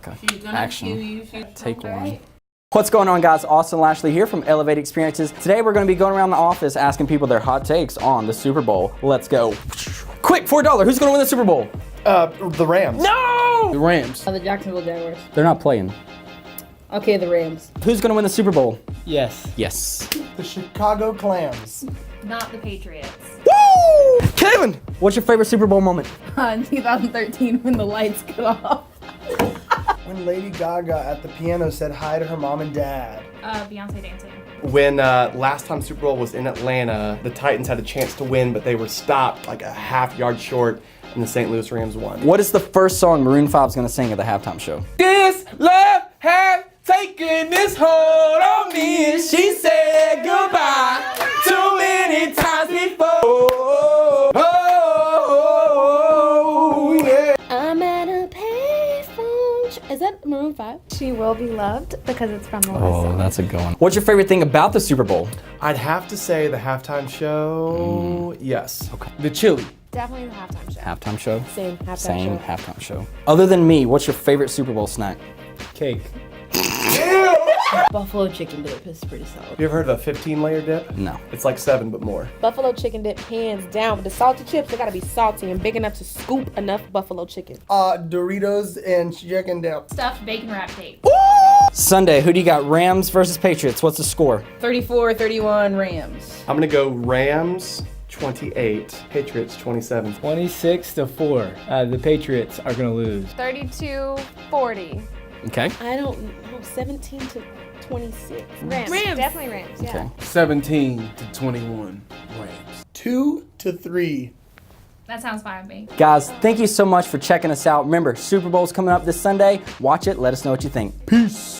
She's gonna Action. kill you. Take one. What's going on, guys? Austin Lashley here from Elevate Experiences. Today we're going to be going around the office asking people their hot takes on the Super Bowl. Let's go. Quick, $4. Who's going to win the Super Bowl? The Rams. No! The Rams. The Jacksonville Jaguars. They're not playing. Okay, the Rams. Who's going to win the Super Bowl? Yes. Yes. The Chicago Clams. Not the Patriots. Woo! Kevin, what's your favorite Super Bowl moment? In 2013 when the lights cut off. When Lady Gaga at the piano said hi to her mom and dad. Beyonce dancing. When last time Super Bowl was in Atlanta, the Titans had a chance to win, but they were stopped like a half-yard short, and the St. Louis Rams won. What is the first song Maroon 5's going to sing at the halftime show? This love has taken this hold on me, and she said goodbye too many times before. Oh, yeah. I'm at a payphone. Is that Maroon 5? She will be loved because it's from the last Oh, song. that's a good one. What's your favorite thing about the Super Bowl? I'd have to say the halftime show, yes. Okay. The chili. Definitely the halftime show. Halftime show? Same halftime Same show. halftime show. Other than me, what's your favorite Super Bowl snack? Cake. Buffalo chicken dip is pretty solid. You ever heard of a 15-layer dip? No. It's like 7, but more. Buffalo chicken dip, hands down. With the salty chips, they gotta be salty and big enough to scoop enough buffalo chicken. Doritos and chicken dip. Stuffed bacon wrap cake. Sunday, who do you got? Rams versus Patriots. What's the score? 34-31 Rams. I'm gonna go Rams 28, Patriots 27. 26-4. The Patriots are gonna lose. 32-40. Okay. I don't know, 17 to 26. Rams. Definitely Rams, yeah. Okay. 17-21 Rams. 2-3. That sounds fine with me. Guys, thank you so much for checking us out. Remember, Super Bowl's coming up this Sunday. Watch it. Let us know what you think. Peace.